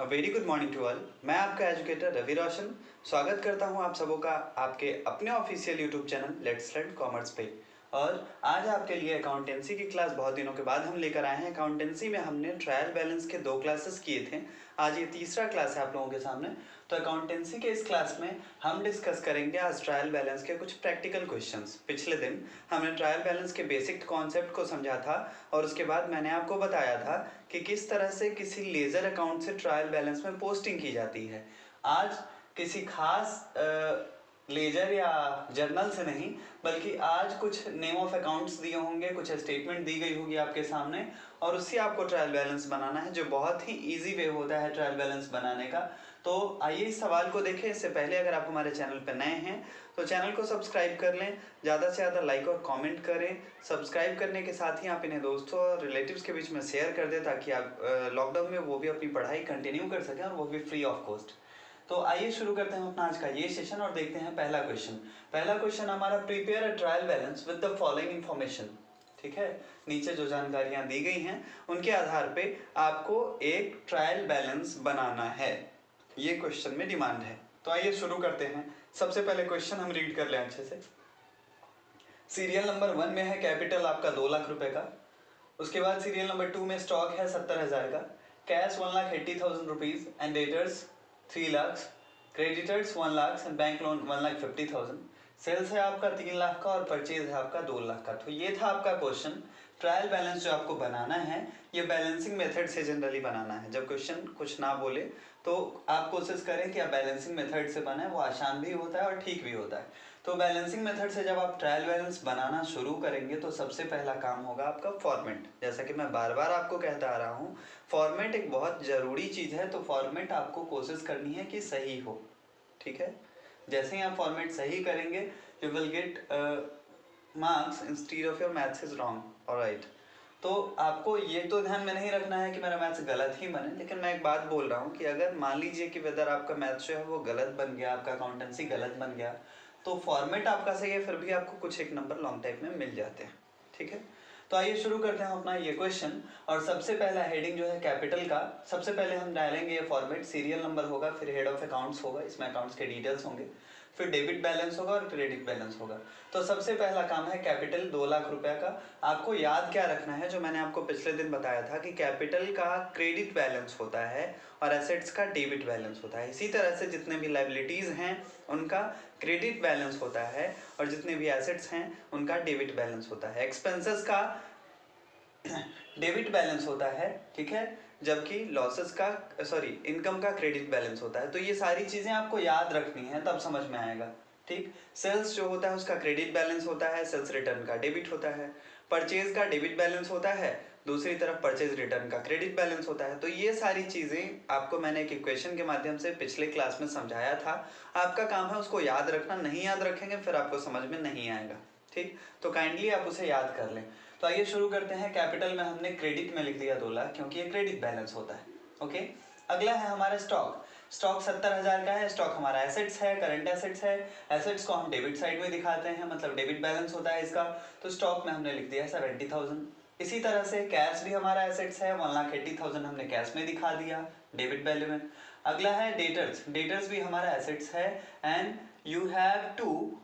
Very good morning to all. मैं आपका educator Ravi Roshan स्वागत करता हूं आप सबों का आपके अपने official YouTube channel let's learn commerce पे। और आज आपके लिए अकाउंटेंसी की क्लास बहुत दिनों के बाद हम लेकर आए हैं। अकाउंटेंसी में हमने ट्रायल बैलेंस के 2 क्लासेस किए थे, आज ये तीसरा क्लास है आप लोगों के सामने। तो अकाउंटेंसी के इस क्लास में हम डिस्कस करेंगे आज ट्रायल बैलेंस के कुछ प्रैक्टिकल क्वेश्चंस। पिछले दिन हमने ट्रायल बैलेंस के बेसिक कॉन्सेप्ट को समझा था और उसके बाद मैंने आपको बताया था कि किस तरह से किसी लेजर अकाउंट से ट्रायल बैलेंस में पोस्टिंग की जाती है। आज किसी खास लेजर या जर्नल से नहीं, बल्कि आज कुछ नेम ऑफ अकाउंट्स दिए होंगे, कुछ स्टेटमेंट दी गई होगी आपके सामने और उससे आपको ट्रायल बैलेंस बनाना है, जो बहुत ही इजी वे होता है ट्रायल बैलेंस बनाने का। तो आइए इस सवाल को देखें। इससे पहले अगर आप हमारे चैनल पर नए हैं तो चैनल को सब्सक्राइब कर लें, ज़्यादा से ज़्यादा लाइक और कमेंट करें। सब्सक्राइब करने के साथ ही आप इन्हें दोस्तों और रिलेटिव्स के बीच में शेयर कर दें ताकि आप लॉकडाउन में वो भी अपनी पढ़ाई कंटिन्यू कर सकें और वो भी फ्री ऑफ कॉस्ट। तो आइए शुरू करते हैं अपना आज का ये सेशन और देखते हैं पहला क्वेश्चन। पहला क्वेश्चन हमारा, prepare a trial balance with the following information. ठीक है, नीचे जो जानकारियां दी गई हैं उनके आधार पे आपको एक ट्रायल बैलेंस बनाना है, ये क्वेश्चन में डिमांड है। तो आइए शुरू करते हैं। सबसे पहले क्वेश्चन हम रीड कर लें अच्छे से। सीरियल नंबर 1 में है कैपिटल आपका 2 लाख रुपए का। उसके बाद सीरियल नंबर 2 में स्टॉक है 70,000 का, cash 1,80,000 rupees and debtors 3 lakh, creditors 1 lakh and bank loan 1,50,000। Sales है आपका 3 लाख का और परचेज है आपका 2 लाख का। तो ये था आपका क्वेश्चन। ट्रायल बैलेंस जो आपको बनाना है ये बैलेंसिंग मेथड से जनरली बनाना है। जब क्वेश्चन कुछ ना बोले तो आप कोशिश करें कि आप बैलेंसिंग मेथड से बनाएं, वो आसान भी होता है और ठीक भी होता है। तो बैलेंसिंग मेथड से जब आप ट्रायल बैलेंस बनाना शुरू करेंगे तो सबसे पहला काम होगा आपका फॉर्मेट। जैसा कि मैं बार बार आपको कहता आ रहा हूँ, फॉर्मेट एक बहुत ज़रूरी चीज़ है। तो फॉर्मेट आपको कोशिश करनी है कि सही हो। ठीक है, जैसे ही आप फॉर्मेट सही करेंगे you will get marks instead of your maths is wrong. Alright, तो आपको ये तो ध्यान में नहीं रखना है कि मेरा मैथ्स गलत ही बने, लेकिन मैं एक बात बोल रहा हूँ कि अगर मान लीजिए कि वेदर आपका मैथ्स जो है वो गलत बन गया, आपका अकाउंटेंसी गलत बन गया, तो फॉर्मेट आपका सही है फिर भी आपको कुछ एक नंबर लॉन्ग टाइप में मिल जाते हैं। ठीक है, तो आइए शुरू करते हैं अपना ये क्वेश्चन। और सबसे पहला हेडिंग जो है कैपिटल का, सबसे पहले हम डालेंगे ये फॉर्मेट। सीरियल नंबर होगा, फिर हेड ऑफ अकाउंट्स होगा, इसमें अकाउंट्स के डिटेल्स होंगे, फिर डेबिट बैलेंस होगा और क्रेडिट बैलेंस होगा। तो सबसे पहला काम है कैपिटल 2 लाख रुपया का। आपको याद क्या रखना है, जो मैंने आपको पिछले दिन बताया था कि कैपिटल का क्रेडिट बैलेंस होता है और एसेट्स का डेबिट बैलेंस होता है। इसी तरह से जितने भी लायबिलिटीज़ हैं उनका क्रेडिट बैलेंस होता है और जितने भी एसेट्स हैं उनका डेबिट बैलेंस होता है। एक्सपेंसेस का डेबिट बैलेंस होता है, ठीक है, जबकि लॉसेस का इनकम का क्रेडिट बैलेंस होता है। तो ये सारी चीज़ें आपको याद रखनी है, तब समझ में आएगा। ठीक, सेल्स जो होता है उसका क्रेडिट बैलेंस होता है, सेल्स रिटर्न का डेबिट होता है। परचेज का डेबिट बैलेंस होता है, दूसरी तरफ परचेज रिटर्न का क्रेडिट बैलेंस होता है। तो ये सारी चीज़ें आपको मैंने एक इक्वेशन के माध्यम से पिछले क्लास में समझाया था। आपका काम है उसको याद रखना, नहीं याद रखेंगे फिर आपको समझ में नहीं आएगा। ठीक, तो काइंडली आप उसे याद कर लें। तो आइए शुरू करते हैं। कैपिटल में हमने क्रेडिट में लिख दिया 2 लाख, क्योंकि ये क्रेडिट बैलेंस होता है। ओके, अगला है हमारा स्टॉक। स्टॉक 70,000 का है। स्टॉक हमारा एसेट्स है, करंट एसेट्स है। एसेट्स को हम डेबिट साइड में दिखाते हैं, मतलब डेबिट बैलेंस होता है इसका। तो स्टॉक में हमने लिख दिया 70,000। इसी तरह से कैश भी हमारा एसेट्स है, 1,80,000 हमने कैश में दिखा दिया डेबिट वैल्यू में। अगला है डेटर्स। डेटर्स भी हमारा एसेट्स है and you have to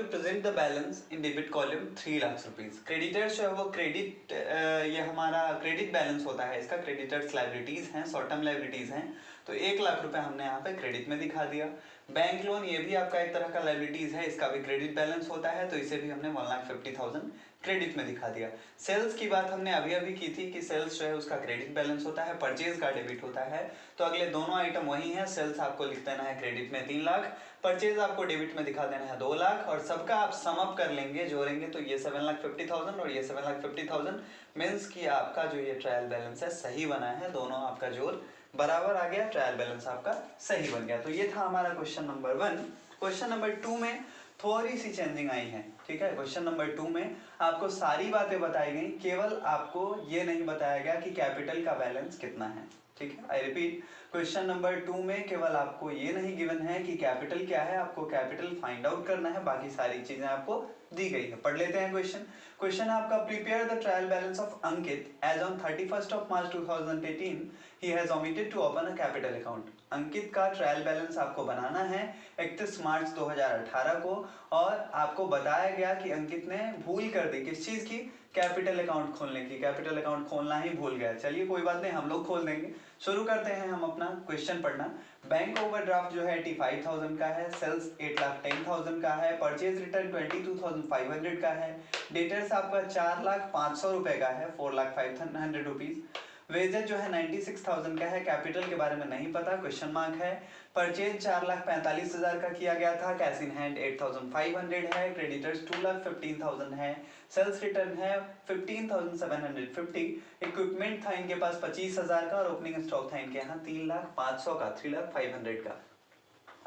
present the balance in debit column 3 lakh rupees. Creditors जो है वो क्रेडिट, ये हमारा क्रेडिट बैलेंस होता है इसका। क्रेडिटर्स लाइबिलिटीज हैं, शॉर्ट टर्म लाइबिलिटीज हैं, तो 1 लाख रुपए हमने यहाँ पे क्रेडिट में दिखा दिया। बैंक लोन ये भी आपका एक तरह का लाइबिलिटीज है, इसका भी क्रेडिट बैलेंस होता है, तो इसे भी हमने 1,50,000 क्रेडिट में दिखा दिया। सेल्स की बात हमने अभी अभी की थी कि सेल्स जो है उसका क्रेडिट बैलेंस होता है, परचेज का डेबिट होता है। तो अगले दोनों आइटम वही है। सेल्स आपको लिख देना है क्रेडिट में 3 लाख, परचेज आपको डेबिट में दिखा देना है 2 लाख, और सबका आप सम अप कर लेंगे, जोड़ेंगे तो ये 7,50,000 और ये 7,50,000 मीन्स कि आपका जो ये ट्रायल बैलेंस है सही बना है। दोनों आपका जोड़ बराबर आ गया, ट्रायल बैलेंस आपका सही बन गया। तो ये था हमारा क्वेश्चन नंबर 1। क्वेश्चन नंबर 2 में थोड़ी सी चेंजिंग आई है। ठीक है, क्वेश्चन नंबर 2 में आपको सारी बातें बताई गई, केवल आपको ये नहीं बताया गया कि कैपिटल का बैलेंस कितना है। ठीक है, आई रिपीट, क्वेश्चन नंबर 2 में केवल आपको ये नहीं गिवन है कि कैपिटल क्या है, आपको कैपिटल फाइंड आउट करना है, बाकी सारी चीजें आपको दी गई है। पढ़ लेते हैं क्वेश्चन। क्वेश्चन है आपका, prepare the trial balance of Ankit as on 31st of March 2018 he has omitted to open a capital account. Ankit का ट्रायल बैलेंस आपको बनाना है 31 मार्च 2018 को, और आपको बताया गया कि अंकित ने भूल कर दी किस चीज की, कैपिटल अकाउंट खोलने की। कैपिटल अकाउंट खोलना ही भूल गया। चलिए कोई बात नहीं, हम लोग खोल देंगे। शुरू करते हैं हम अपना क्वेश्चन पढ़ना। बैंक ओवरड्राफ्ट जो है 85,000 का है, सेल्स 8,10,000 का है, परचेज रिटर्न 22,500 का है, डेटर्स आपका 4,05,000 रुपए का है, 4,05,100 रुपीज। वेजेज जो है 96,000 का है, कैपिटल के बारे में नहीं पता, क्वेश्चन मार्क है। परचेज 4,45,000 का किया गया था, कैश इन हैंड 8,500 है, क्रेडिटर्स 2,15,000 है, सेल्स रिटर्न है 15,750, इक्विपमेंट था इनके पास 25,000 का, और ओपनिंग स्टॉक था इनके यहाँ 3,05,000 का, 3,05,000 का।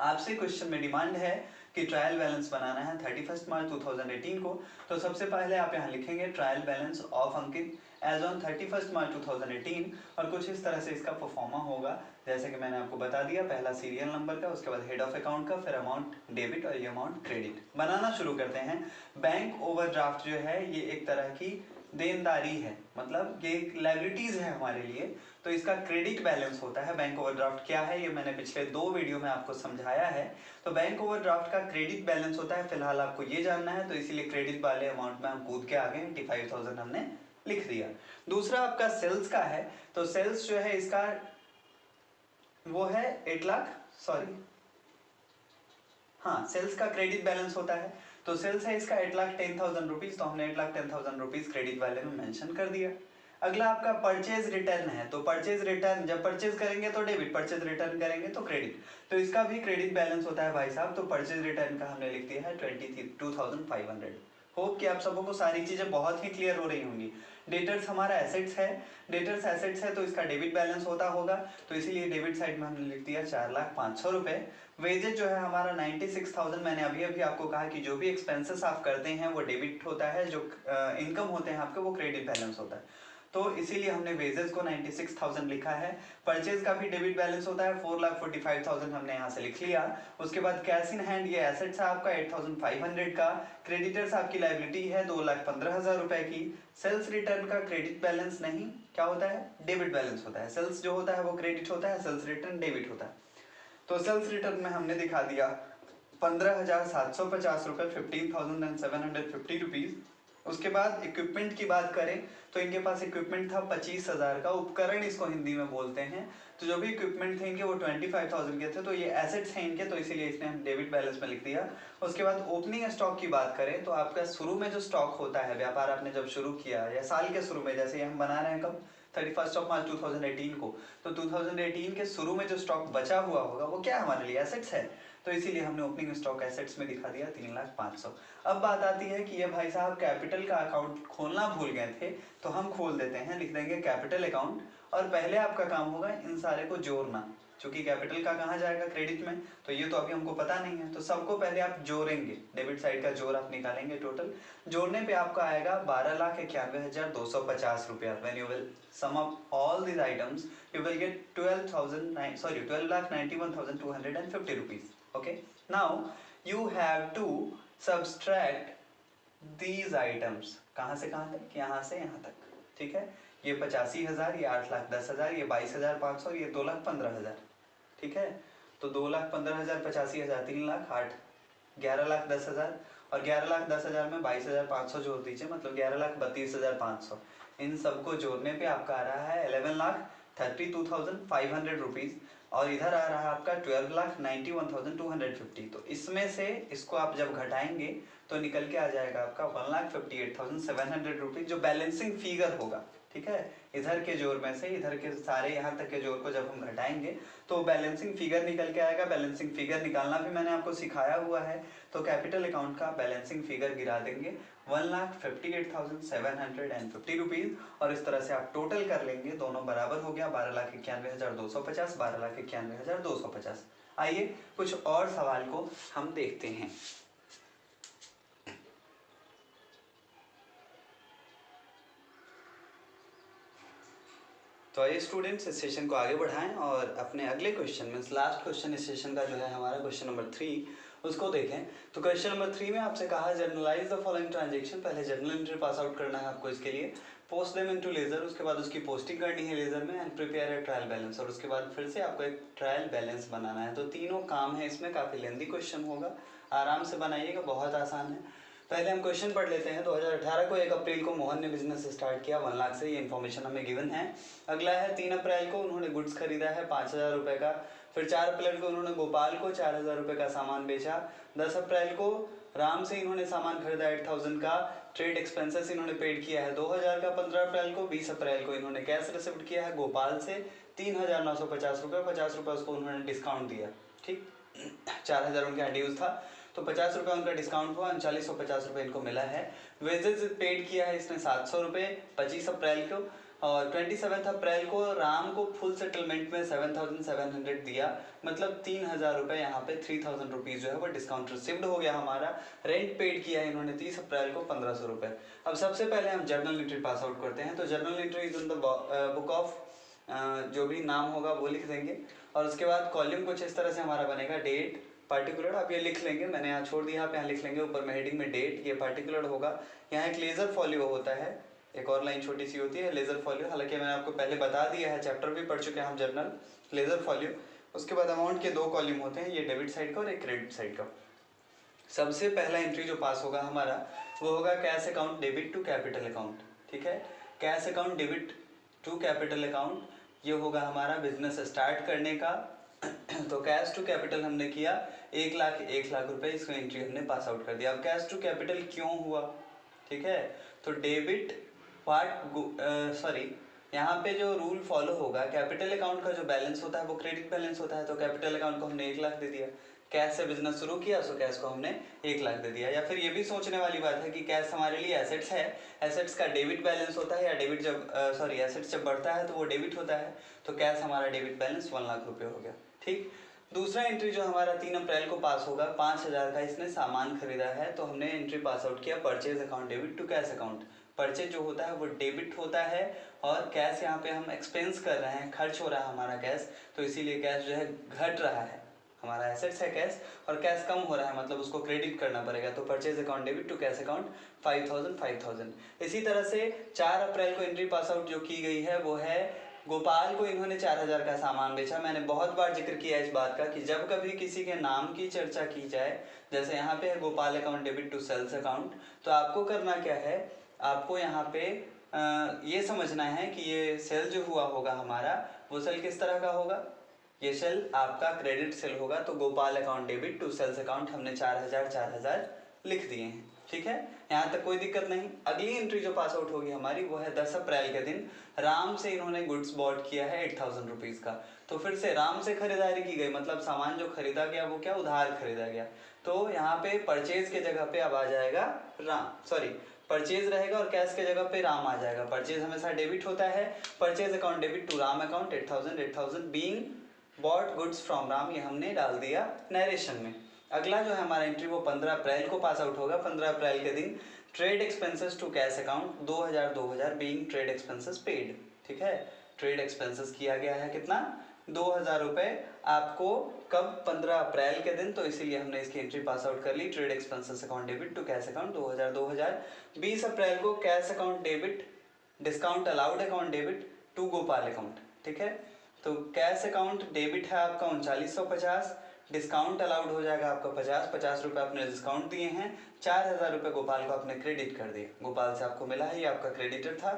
आपसे क्वेश्चन में डिमांड है कि ट्रायल बैलेंस बनाना है 31 मार्च 2018 को। तो सबसे पहले आप यहाँ लिखेंगे trial balance of Ankit as on 31 March 2018, और कुछ इस तरह से इसका परफॉर्मा होगा जैसे कि मैंने आपको बता दिया। पहला सीरियल नंबर का, उसके बाद हेड ऑफ अकाउंट का, फिर अमाउंट डेबिट और ये अमाउंट क्रेडिट। बनाना शुरू करते हैं। बैंक ओवरड्राफ्ट जो है ये एक तरह की देनदारी है, मतलब ये लायबिलिटीज है हमारे लिए, तो इसका क्रेडिट बैलेंस होता है। बैंक ओवरड्राफ्ट क्या है ये मैंने पिछले 2 वीडियो में आपको समझाया है। तो बैंक ओवरड्राफ्ट का क्रेडिट बैलेंस होता है, फिलहाल आपको ये जानना है, तो इसीलिए क्रेडिट वाले अमाउंट में हम कूद के आ गए, 85,000 हमने लिख दिया। दूसरा आपका सेल्स का है, तो सेल्स जो है इसका वो है 8 लाख, सॉरी हाँ, सेल्स का क्रेडिट बैलेंस होता है। तो सेल्स है इसका 8,10,000 रुपीज, तो हमने 8,10,000 रुपीज क्रेडिट वाले में मेंशन कर दिया। अगला आपका परचेज रिटर्न है, तो परचेज रिटर्न जब परचेज करेंगे तो डेबिट, परचेज रिटर्न करेंगे तो क्रेडिट, तो इसका भी क्रेडिट बैलेंस होता है भाई साहब। तो परचेज रिटर्न का हमने लिख दिया है 22,500। होप कि आप सबों को सारी चीजें बहुत ही क्लियर हो रही होंगी। डेटर्स हमारा एसेट्स है, डेटर्स एसेट्स है तो इसका डेबिट बैलेंस होता होगा, तो इसीलिए डेबिट साइड में हमने लिख दिया 4,05,000 रुपए। वेजेज जो है हमारा 96,000, मैंने अभी अभी आपको कहा कि जो भी एक्सपेंसेस आप करते हैं वो डेबिट होता है, जो इनकम होते हैं आपके वो क्रेडिट बैलेंस होता है, तो इसीलिए हमने वेजेस को 96,000 लिखा है। परचेज का भी डेबिट बैलेंस होता है, 4,45,000 हमने यहाँ से लिख लिया। उसके बाद कैश इन हैंड ये एसेट्स है आपका 8,500 का, क्रेडिटर्स आपकी लायबिलिटी है 2,15,000 रुपए की। सेल्स रिटर्न का क्रेडिट बैलेंस नहीं, क्या होता है, डेबिट बैलेंस होता है। सेल्स जो होता है वो क्रेडिट होता है, सेल्स रिटर्न डेबिट होता है। तो सेल्स रिटर्न में हमने दिखा दिया 15,750 रुपए, 15,750 रुपीज। उसके बाद इक्विपमेंट की बात करें तो इनके पास इक्विपमेंट था 25,000 का, उपकरण इसको हिंदी में बोलते हैं। तो जो भी इक्विपमेंट थे इनके वो 25,000 के थे, तो ये एसेट्स हैं इनके, तो इसीलिए इसने हम डेबिट बैलेंस में लिख दिया। उसके बाद ओपनिंग स्टॉक की बात करें तो आपका शुरू में जो स्टॉक होता है, व्यापार आपने जब शुरू किया या साल के शुरू में, जैसे हम बना रहे हैं कब, 31 मार्च 2018 को, तो 2018 के शुरू में जो स्टॉक बचा हुआ होगा वो क्या हमारे लिए एसेट्स है, तो इसीलिए हमने ओपनिंग स्टॉक एसेट्स में दिखा दिया 3,05,000। अब बात आती है कि ये भाई साहब कैपिटल का अकाउंट खोलना भूल गए थे, तो हम खोल देते हैं, लिख देंगे कैपिटल अकाउंट, और पहले आपका काम होगा इन सारे को जोड़ना, क्योंकि कैपिटल का कहाँ जाएगा, क्रेडिट में, तो ये तो अभी हमको पता नहीं है, तो सबको पहले आप जोड़ेंगे, डेबिट साइड का जोड़ आप निकालेंगे। टोटल जोड़ने पे आपका आएगा 12,91,250 रुपया। When you will sum up all these items you will get 12,91,250 rupees. Okay, now you have to subtract these items, कहाँ से कहाँ तक, यहाँ से यहाँ तक, ठीक है। ये 85,000, ये 8,10,000, ये 22,500, ये 2,15,000, ठीक है। तो 2,15,000, 85,000, 3,08,000, 11,10,000, और 11,10,000 में 22,500 जोड़ दीजिए, मतलब 11,32,500। इन सबको जोड़ने पे आपका आ रहा है 11,32,500 रुपीज, और इधर आ रहा है आपका 12,91,250। तो इसमें से इसको आप जब घटाएंगे तो निकल के आ जाएगा आपका 1,58,700 रुपीज, जो बैलेंसिंग फिगर होगा, ठीक है। इधर के जोड़ में से इधर के सारे यहाँ तक के जोड़ को जब हम घटाएंगे तो बैलेंसिंग फिगर निकल के आएगा। बैलेंसिंग फिगर निकालना भी मैंने आपको सिखाया हुआ है। तो कैपिटल अकाउंट का बैलेंसिंग फिगर गिरा देंगे 1,58,750 रुपीज, और इस तरह से आप टोटल कर लेंगे, दोनों बराबर हो गया 12,91,250, 12,91,250। आइए कुछ और सवाल को हम देखते हैं। तो आइए स्टूडेंट्स इस सेशन को आगे बढ़ाएं और अपने अगले क्वेश्चन में, लास्ट क्वेश्चन इस सेशन का जो है हमारा क्वेश्चन नंबर 3, उसको देखें। तो क्वेश्चन नंबर 3 में आपसे कहा जर्नलाइज द फॉलोइंग ट्रांजेक्शन, पहले जर्नल एंट्री पास आउट करना है आपको इसके लिए, पोस्ट देम इनटू लेजर, उसके बाद उसकी पोस्टिंग करनी है लेजर में, and prepare a trial balance, और उसके बाद फिर से आपको एक ट्रायल बैलेंस बनाना है। तो तीनों काम है इसमें, काफ़ी लेंदी क्वेश्चन होगा, आराम से बनाइएगा, बहुत आसान है। पहले हम क्वेश्चन पढ़ लेते हैं। 2018 को 1 अप्रैल को मोहन ने बिजनेस स्टार्ट किया 1 लाख से, ये इन्फॉर्मेशन हमें गिवन है। अगला है 3 अप्रैल को उन्होंने गुड्स खरीदा है 5,000 रुपये का। फिर 4 अप्रैल को उन्होंने गोपाल को 4,000 रुपये का सामान बेचा। 10 अप्रैल को राम से इन्होंने सामान खरीदा 8,000 का, ट्रेड एक्सपेंसेस इन्होंने पेड किया है 2,000 का 15 अप्रैल को। 20 अप्रैल को इन्होंने कैश रिसिप्ट किया है गोपाल से 3,950 रुपये, 50 रुपये उसको उन्होंने डिस्काउंट दिया, ठीक। 4,000 उनका ड्यूज था, तो 50 रुपये उनका डिस्काउंट हुआ, 3950 रुपये इनको मिला है। वेजेस पेड किया है इसने 700 रुपये 25 अप्रैल को, और 27 अप्रैल को राम को फुल सेटलमेंट में 7,700 दिया, मतलब 3,000 रुपये, यहाँ पे 3,000 रुपीज़ जो है वो डिस्काउंट रिसिव्ड हो गया हमारा। रेंट पेड किया है इन्होंने 30 अप्रैल को 1,500 रुपये। अब सबसे पहले हम जर्नल एंट्री पास आउट करते हैं। तो journal entry is in the book of, जो भी नाम होगा वो लिख देंगे, और उसके बाद कॉलम कुछ इस तरह से हमारा बनेगा, डेट पार्टिकुलर, आप ये लिख लेंगे, मैंने यहाँ छोड़ दिया, आप यहाँ लिख लेंगे ऊपर में हेडिंग में डेट, ये पार्टिकुलर होगा। यहाँ एक लेज़र फॉलियो होता है, एक और लाइन छोटी सी होती है लेज़र फॉलियो, हालांकि मैंने आपको पहले बता दिया है, चैप्टर भी पढ़ चुके हैं हम जर्नल, लेज़र फॉलियो। उसके बाद अमाउंट के 2 कॉलम होते हैं, ये डेबिट साइड का और एक क्रेडिट साइड का। सबसे पहला एंट्री जो पास होगा हमारा वो होगा cash account debit to capital account, ठीक है। Cash account debit to capital account, ये होगा हमारा बिजनेस स्टार्ट करने का। तो कैश टू कैपिटल हमने किया 1 लाख रुपए, इसको एंट्री हमने पास आउट कर दिया। अब कैश टू कैपिटल क्यों हुआ, ठीक है, तो डेबिट यहाँ पे जो रूल फॉलो होगा, कैपिटल अकाउंट का जो बैलेंस होता है वो क्रेडिट बैलेंस होता है, तो कैपिटल अकाउंट को हमने 1 लाख दे दिया। कैश से बिजनेस शुरू किया, सो कैश को हमने 1 लाख दे दिया। या फिर ये भी सोचने वाली बात है कि कैश हमारे लिए एसेट्स है, एसेट्स का डेबिट बैलेंस होता है, या डेबिट जब एसेट्स जब बढ़ता है तो वो डेबिट होता है, तो कैश हमारा डेबिट बैलेंस 1 लाख रुपये हो गया, ठीक। दूसरा एंट्री जो हमारा 3 अप्रैल को पास होगा, 5,000 का इसने सामान खरीदा है, तो हमने एंट्री पास आउट किया purchase account debit to cash account. Purchase जो होता है वो डेबिट होता है, और कैश यहाँ पे हम एक्सपेंस कर रहे हैं, खर्च हो रहा है हमारा कैश, तो इसीलिए कैश जो है घट रहा है, हमारा एसेट्स है कैश, और कैश कम हो रहा है, मतलब उसको क्रेडिट करना पड़ेगा, तो purchase account debit to cash account 5,000। इसी तरह से 4 अप्रैल को एंट्री पास आउट जो की गई है वो है गोपाल को इन्होंने 4,000 का सामान बेचा। मैंने बहुत बार जिक्र किया इस बात का कि जब कभी किसी के नाम की चर्चा की जाए, जैसे यहाँ पे है Gopal account debit to sales account, तो आपको करना क्या है, आपको यहाँ पे ये समझना है कि ये सेल जो हुआ होगा हमारा, वो सेल किस तरह का होगा, ये सेल आपका क्रेडिट सेल होगा। तो Gopal account debit to sales account हमने 4,000 लिख दिए हैं, ठीक है, यहाँ तक कोई दिक्कत नहीं। अगली एंट्री जो पास आउट होगी हमारी वो है 10 अप्रैल के दिन, राम से इन्होंने गुड्स बॉट किया है 8,000 रुपीज़ का। तो फिर से राम से खरीदारी की गई, मतलब सामान जो खरीदा गया वो क्या उधार खरीदा गया, तो यहाँ पे परचेज के जगह पे अब आ जाएगा परचेज रहेगा, और कैश के जगह पे राम आ जाएगा। परचेज हमेशा डेबिट होता है, purchase account debit to Ram account 8,000 being bought goods from Ram, ये हमने डाल दिया नरेशन में। अगला जो है हमारा एंट्री वो 15 अप्रैल को पास आउट होगा। 15 अप्रैल के दिन trade expenses to cash account 2,000 being trade expenses paid, ठीक है, ट्रेड एक्सपेंसेस किया गया है कितना, 2,000 रुपये आपको कब, 15 अप्रैल के दिन, तो इसीलिए हमने इसकी एंट्री पास आउट कर ली। Trade expenses account debit to cash account 2,000। 20 अप्रैल को cash account debit discount allowed account debit to Gopal account, ठीक है, तो कैश अकाउंट डेबिट है आपका 3950, डिस्काउंट अलाउड हो जाएगा आपका 50 रुपये आपने डिस्काउंट दिए हैं, 4,000 रुपये गोपाल को आपने क्रेडिट कर दिए, गोपाल से आपको मिला है, ये आपका क्रेडिटर था,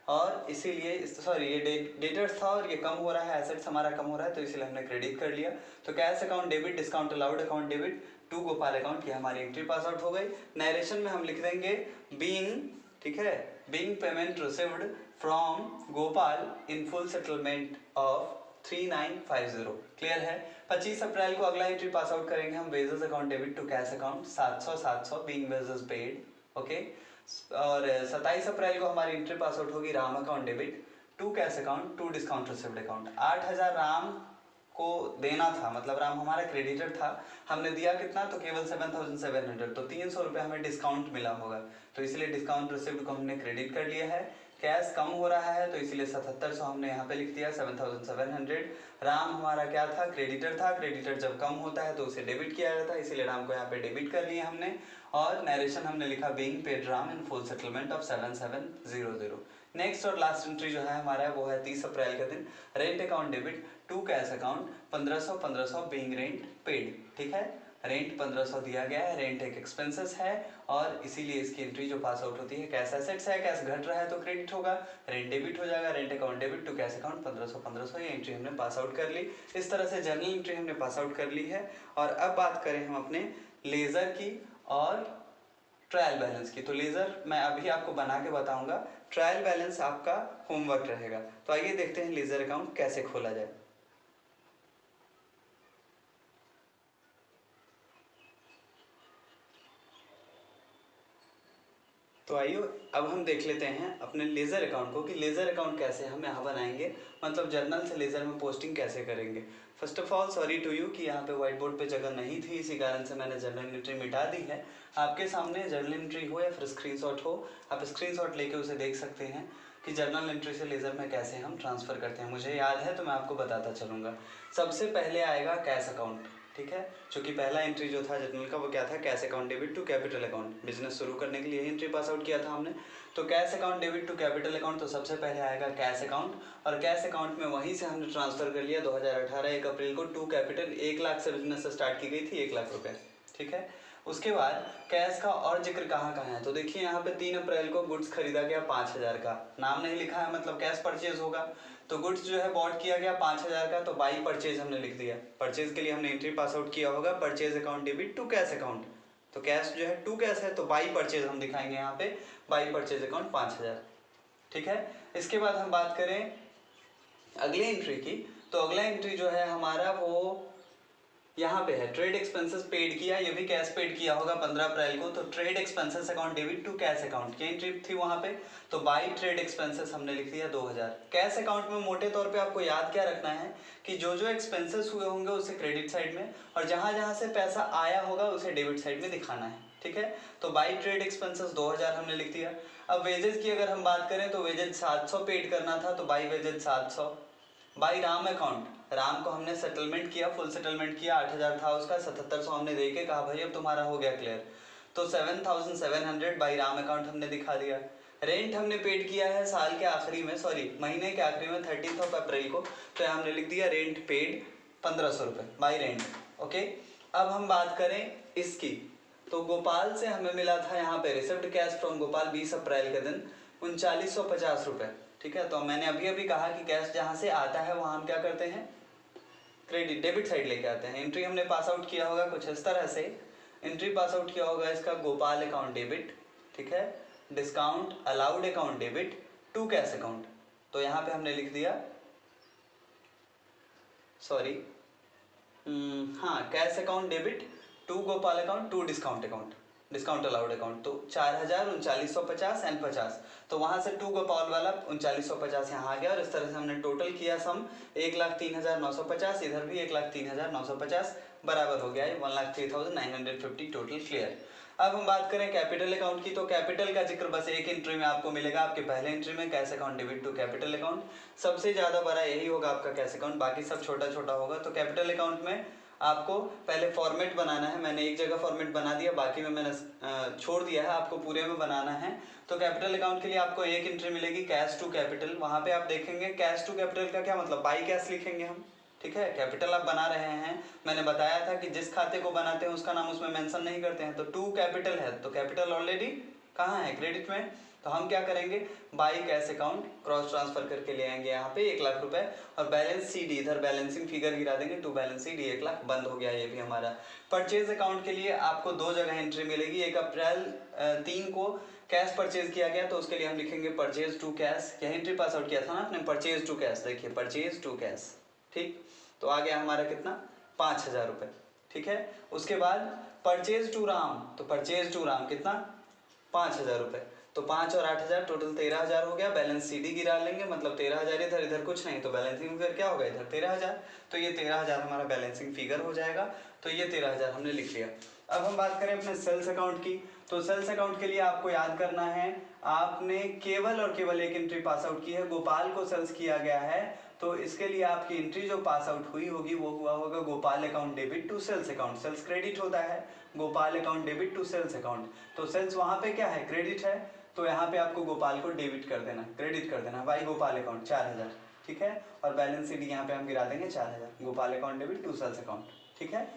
और इसीलिए ये डेटर्स था और ये कम हो रहा है, एसेट्स हमारा कम हो रहा है, तो इसीलिए हमने क्रेडिट कर लिया। तो cash account debit discount allowed account debit to Gopal account की हमारी एंट्री पास आउट हो गई। नरेशन में हम लिख देंगे बीइंग, ठीक है, being payment received from Gopal in full settlement of 3950, clear है। 25 अप्रैल को अगला एंट्री पास आउट करेंगे हम, wages account debit to cash account 700 being wages paid, okay. और 27 अप्रैल को हमारी एंट्री पास आउट होगी Ram account debit to cash account to discount received account. 8,000 Ram को देना था, मतलब राम हमारा क्रेडिटर था, हमने दिया कितना, तो केवल 7,700, तो 300 रुपये हमें डिस्काउंट मिला होगा, तो इसलिए डिस्काउंट रिसिव्ड को हमने क्रेडिट कर लिया है। कैश कम हो रहा है तो इसीलिए 7700 हमने यहाँ पे लिख दिया 7700। राम हमारा क्या था, क्रेडिटर था। क्रेडिटर जब कम होता है तो उसे डेबिट किया जाता है, इसीलिए राम को यहाँ पे डेबिट कर लिया हमने। और नरेशन हमने लिखा being paid Ram in full settlement of 7700। Next और लास्ट एंट्री जो है हमारा वो है 30 अप्रैल का दिन। Rent account debit to cash account 1500 being rent paid. ठीक है, रेंट 1500 दिया गया है, रेंट एक एक्सपेंसेस है और इसीलिए इसकी एंट्री जो पास आउट होती है, कैश एसेट्स है, कैश घट रहा है तो क्रेडिट होगा, रेंट डेबिट हो जाएगा, rent account debit to cash account 1500 ये एंट्री हमने पास आउट कर ली। इस तरह से जर्नल एंट्री हमने पास आउट कर ली है। और अब बात करें हम अपने लेजर की और ट्रायल बैलेंस की। तो लेजर मैं अभी आपको बना के बताऊंगा, ट्रायल बैलेंस आपका होमवर्क रहेगा। तो आइए देखते हैं लेजर अकाउंट कैसे खोला जाए। तो आइए अब हम देख लेते हैं अपने लेजर अकाउंट को कि लेजर अकाउंट कैसे हम यहाँ बनाएंगे, मतलब जर्नल से लेजर में पोस्टिंग कैसे करेंगे। First of all sorry to you कि यहाँ पे व्हाइट बोर्ड पे जगह नहीं थी, इसी कारण से मैंने जर्नल एंट्री मिटा दी है। आपके सामने जर्नल एंट्री हो या फिर स्क्रीनशॉट हो, आप स्क्रीनशॉट लेके उसे देख सकते हैं कि जर्नल एंट्री से लेजर में कैसे हम ट्रांसफ़र करते हैं। मुझे याद है तो मैं आपको बताता चलूँगा। सबसे पहले आएगा कैश अकाउंट, ठीक है, क्योंकि पहला एंट्री जो था जर्नल का वो क्या था, cash account debit to capital account. Business शुरू करने के लिए एंट्री पास आउट किया था हमने। तो cash account debit to capital account, तो सबसे पहले आएगा कैश अकाउंट, और कैश अकाउंट में वहीं से हमने ट्रांसफर कर लिया 2018 1 अप्रैल को टू कैपिटल। 1 लाख से बिजनेस स्टार्ट की गई थी, 1 लाख रुपए। ठीक है, उसके बाद कैश का और जिक्र कहाँ कहाँ है, तो देखिए यहाँ पे 3 अप्रैल को गुड्स खरीदा गया 5000 का, नाम नहीं लिखा है मतलब कैश परचेज होगा। तो गुड्स जो है बॉट किया गया 5000 का, तो बाई परचेज हमने लिख दिया। परचेज के लिए हमने एंट्री पास आउट किया होगा purchase account debit to cash account. तो कैश जो है टू कैश है तो बाई परचेज हम दिखाएंगे यहाँ पे, बाई परचेज अकाउंट 5000। ठीक है, इसके बाद हम बात करें अगले एंट्री की, तो अगला एंट्री जो है हमारा वो यहाँ पे है ट्रेड एक्सपेंसेस पेड किया, ये भी कैश पेड किया होगा 15 अप्रैल को। तो trade expenses account debit to cash account की एंट्री थी वहाँ पे, तो बाई ट्रेड एक्सपेंसेस हमने लिख दिया 2000। कैश अकाउंट में मोटे तौर पे आपको याद क्या रखना है कि जो जो एक्सपेंसेस हुए होंगे उसे क्रेडिट साइड में, और जहाँ जहाँ से पैसा आया होगा उसे डेबिट साइड में दिखाना है। ठीक है, तो बाई ट्रेड एक्सपेंसेस 2000 हमने लिख दिया। अब वेजेस की अगर हम बात करें तो वेजेस 700 पेड करना था, तो by wages 700। By Ram account, Ram को हमने सेटलमेंट किया, फुल सेटलमेंट किया, 8000 था उसका, 7700 हमने दे के कहा भाई अब तुम्हारा हो गया क्लियर, तो 7700 बाई राम अकाउंट हमने दिखा दिया। रेंट हमने पेड किया है साल के आखिरी में, सॉरी महीने के आखिरी में 30 अप्रैल को, तो यहाँ हमने लिख दिया रेंट पेड 1500 रुपये बाई रेंट। ओके, अब हम बात करें इसकी, तो गोपाल से हमें मिला था यहाँ पे रिसिप्ट कैश फ्रॉम गोपाल 20 अप्रैल के दिन 3950 रुपये। ठीक है, तो मैंने अभी अभी कहा कि कैश जहाँ से आता है वहाँ हम क्या करते हैं, क्रेडिट डेबिट साइड लेके आते हैं। एंट्री हमने पास आउट किया होगा कुछ इस तरह से, एंट्री पास आउट किया होगा इसका गोपाल अकाउंट डेबिट, ठीक है, discount allowed account debit to cash account. तो यहाँ पे हमने लिख दिया, सॉरी हाँ, cash account debit to Gopal account to discount account, discount allowed account. तो 4000 3950 एंड 50, तो वहाँ से टू गोपाल वाला 3950 यहाँ आ गया, और इस तरह से हमने टोटल किया सम 1,03,950, इधर भी 1,03,950 बराबर हो गया है 1,03,950 टोटल। क्लियर। अब हम बात करें कैपिटल अकाउंट की, तो कैपिटल का जिक्र बस एक एंट्री में आपको मिलेगा, आपके पहले एंट्री में cash account debit to capital account. सबसे ज़्यादा बड़ा यही होगा आपका कैश अकाउंट, बाकी सब छोटा छोटा होगा। तो कैपिटल अकाउंट में आपको पहले फॉर्मेट बनाना है, मैंने एक जगह फॉर्मेट बना दिया, बाकी में मैंने छोड़ दिया है, आपको पूरे में बनाना है। तो कैपिटल अकाउंट के लिए आपको एक एंट्री मिलेगी कैश टू कैपिटल, वहाँ पे आप देखेंगे कैश टू कैपिटल का क्या मतलब, बाई कैश लिखेंगे हम। ठीक है, कैपिटल आप बना रहे हैं, मैंने बताया था कि जिस खाते को बनाते हैं उसका नाम उसमें मेंशन नहीं करते हैं। तो टू कैपिटल है, तो कैपिटल ऑलरेडी कहाँ है, क्रेडिट में, तो हम क्या करेंगे, by cash account cross transfer करके ले आएंगे यहाँ पे 1 लाख रुपए, और बैलेंस सी डी इधर बैलेंसिंग फिगर गिरा देंगे, to balance C D 1 lakh, बंद हो गया ये भी हमारा। परचेज अकाउंट के लिए आपको दो जगह एंट्री मिलेगी, 1 अप्रैल 3 को कैश परचेज किया गया, तो उसके लिए हम लिखेंगे परचेज टू कैश, यह एंट्री पास आउट किया था ना आपने, परचेज टू कैश, देखिए परचेज टू कैश। ठीक, तो आ गया हमारा कितना, 5000 रुपये। ठीक है, उसके बाद परचेज टू राम, तो परचेज टू राम कितना, 5000 रुपये, तो 5 और 8000 टोटल 13000 हो गया। बैलेंस सीडी गिरा लेंगे, मतलब 13000 इधर, इधर कुछ नहीं, तो बैलेंसिंग फिगर क्या होगा, इधर 13000, तो ये 13000 हमारा बैलेंसिंग फिगर हो जाएगा। तो ये 13000 हमने लिख लिया। अब हम बात करें अपने सेल्स अकाउंट की, तो सेल्स अकाउंट के लिए आपको याद करना है, आपने केवल और केवल एक एंट्री पास आउट की है, गोपाल को सेल्स किया गया है, तो इसके लिए आपकी एंट्री जो पास आउट हुई होगी वो हुआ होगा Gopal account debit to sales account. Sales credit होता है, Gopal account debit to sales account. तो सेल्स वहां पे क्या है, क्रेडिट है, तो यहाँ पे आपको गोपाल को डेबिट कर देना, क्रेडिट कर देना बाई गोपाल अकाउंट 4000, ठीक है। और बैलेंस शीट यहाँ पे हम गिरा देंगे 4000, Gopal account debit to sales account, ठीक है।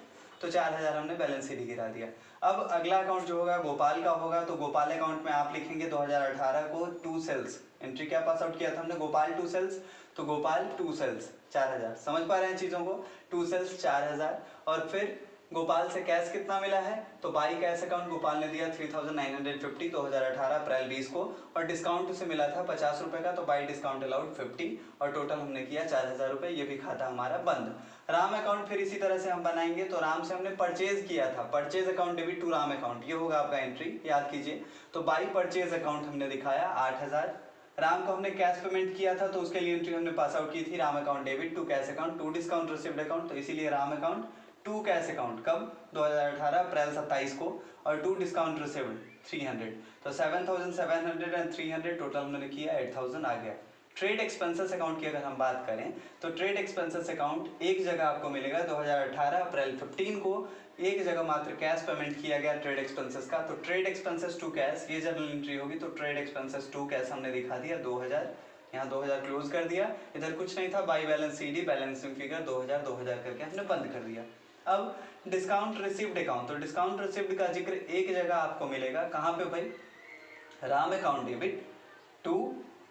तो 4000 हमने बैलेंस शीट गिरा दिया। अब अगला अकाउंट जो होगा गोपाल का होगा, तो गोपाल अकाउंट में आप लिखेंगे 2018 को टू सेल्स, एंट्री क्या पास आउट किया था हमने, गोपाल टू सेल्स, तो गोपाल टू सेल्स 4000। समझ पा रहे हैं चीजों को, टू सेल्स 4000। और फिर गोपाल से कैश कितना मिला है, तो बाई कैश अकाउंट गोपाल ने दिया 3950 2018 अप्रैल 20 को, और डिस्काउंट उसे मिला था 50 रुपए का, तो बाई डिस्काउंट अलाउड 50, और टोटल हमने किया 4000 रुपए। ये भी खाता हमारा बंद। राम अकाउंट फिर इसी तरह से हम बनाएंगे, तो राम से हमने परचेज किया था, purchase account debit to Ram account, ये होगा आपका एंट्री, याद कीजिए। तो बाई परचेज अकाउंट हमने दिखाया 8000। राम को हमने कैश पेमेंट किया था, तो उसके लिए एंट्री हमने पास आउट की थी, Ram account debit to cash account to discount received account, तो इसीलिए Ram account to cash account कब, 2018 अप्रैल 27 को, और टू डिस्काउंट रिसीव्ड 300, तो 7700 एंड 300 टोटल हमने किया 8000 आ गया। ट्रेड एक्सपेंसेस अकाउंट की अगर हम बात करें, तो ट्रेड एक्सपेंसेस अकाउंट एक जगह आपको मिलेगा 2018 अप्रैल 15 को, एक जगह मात्र कैश पेमेंट किया गया ट्रेड एक्सपेंसेस का, तो ट्रेड एक्सपेंसेस टू कैश ये जर्नल एंट्री होगी, तो ट्रेड एक्सपेंसेस टू कैश हमने दिखा दिया 2000, यहाँ 2000 क्लोज कर दिया, इधर कुछ नहीं था, by balance C D balancing figure 2000 करके हमने बंद कर दिया। अब डिस्काउंट रिसीव्ड अकाउंट, तो डिस्काउंट रिसीव्ड का जिक्र एक जगह आपको मिलेगा, कहाँ पे भाई, Ram account debit to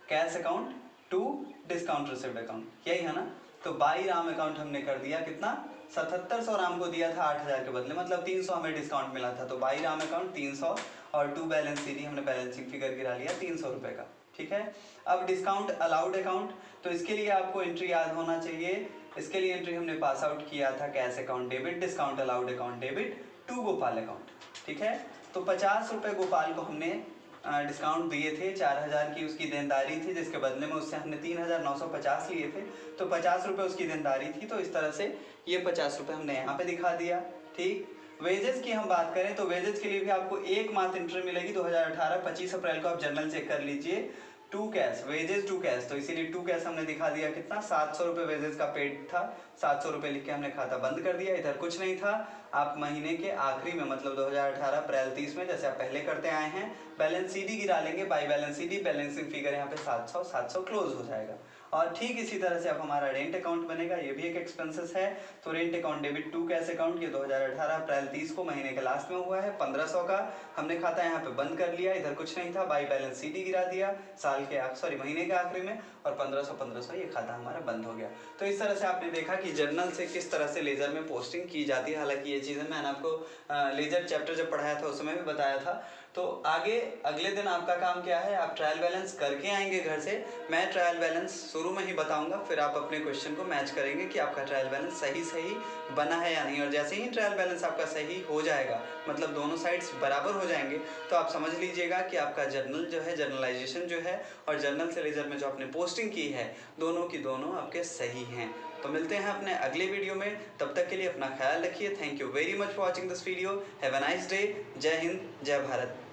cash account to discount received account, यही है ना। तो बाई राम अकाउंट हमने कर दिया कितना, 7700 राम को दिया था 8000 के बदले, मतलब 300 हमें डिस्काउंट मिला था, तो बाई राम अकाउंट 300, और टू बैलेंस सीडी हमने बैलेंसिंग फिगर गिरा लिया 300 रुपए का, ठीक है। अब डिस्काउंट अलाउड अकाउंट, तो इसके लिए आपको एंट्री याद होना चाहिए, इसके लिए एंट्री हमने पास आउट किया था cash account debit discount allowed account debit to Gopal account, ठीक है। तो 50 रुपए गोपाल को हमने डिस्काउंट दिए थे, 4000 की उसकी देनदारी थी, जिसके बदले में उससे हमने 3950 लिए थे, तो 50 रुपए उसकी देनदारी थी, तो इस तरह से ये 50 रुपए हमने यहाँ पे दिखा दिया, ठीक। वेजेस की हम बात करें, तो वेजेस के लिए भी आपको एक मात्र एंट्री मिलेगी 2018 25 अप्रैल को, आप जर्नल चेक कर लीजिए, to cash wages to cash, तो इसीलिए टू कैश हमने दिखा दिया कितना, 700 रुपये वेजेस का पेड था, 700 रुपये लिख के हमने खाता बंद कर दिया, इधर कुछ नहीं था। आप महीने के आखिरी में मतलब 2018 अप्रैल 30 में, जैसे आप पहले करते आए हैं, बैलेंस सीडी गिरा लेंगे, by balance C D balancing figure यहाँ पे 700 क्लोज हो जाएगा। और ठीक इसी तरह से अब हमारा रेंट अकाउंट बनेगा, ये भी एक एक्सपेंसेस है, तो rent account debit to cash account, ये 2018 अप्रैल 30 को महीने के लास्ट में हुआ है, 1500 का हमने खाता यहाँ पे बंद कर लिया, इधर कुछ नहीं था, बाई बैलेंस सीडी गिरा दिया साल के महीने के आखिरी में, और 1500 ये खाता हमारा बंद हो गया। तो इस तरह से आपने देखा कि जर्नल से किस तरह से लेजर में पोस्टिंग की जाती है। हालांकि ये चीज़ें मैंने आपको लेजर चैप्टर जब पढ़ाया था उस समय भी बताया था। तो आगे अगले दिन आपका काम क्या है, आप ट्रायल बैलेंस करके आएंगे घर से, मैं ट्रायल बैलेंस शुरू में ही बताऊंगा, फिर आप अपने क्वेश्चन को मैच करेंगे कि आपका ट्रायल बैलेंस सही बना है या नहीं। और जैसे ही ट्रायल बैलेंस आपका सही हो जाएगा, मतलब दोनों साइड्स बराबर हो जाएंगे, तो आप समझ लीजिएगा कि आपका जर्नल जो है, जर्नलाइजेशन जो है, और जर्नल से लेजर में जो आपने पोस्टिंग की है, दोनों की दोनों आपके सही हैं। तो मिलते हैं अपने अगले वीडियो में, तब तक के लिए अपना ख्याल रखिए। Thank you very much for watching this video. Have a nice day. जय हिंद, जय भारत।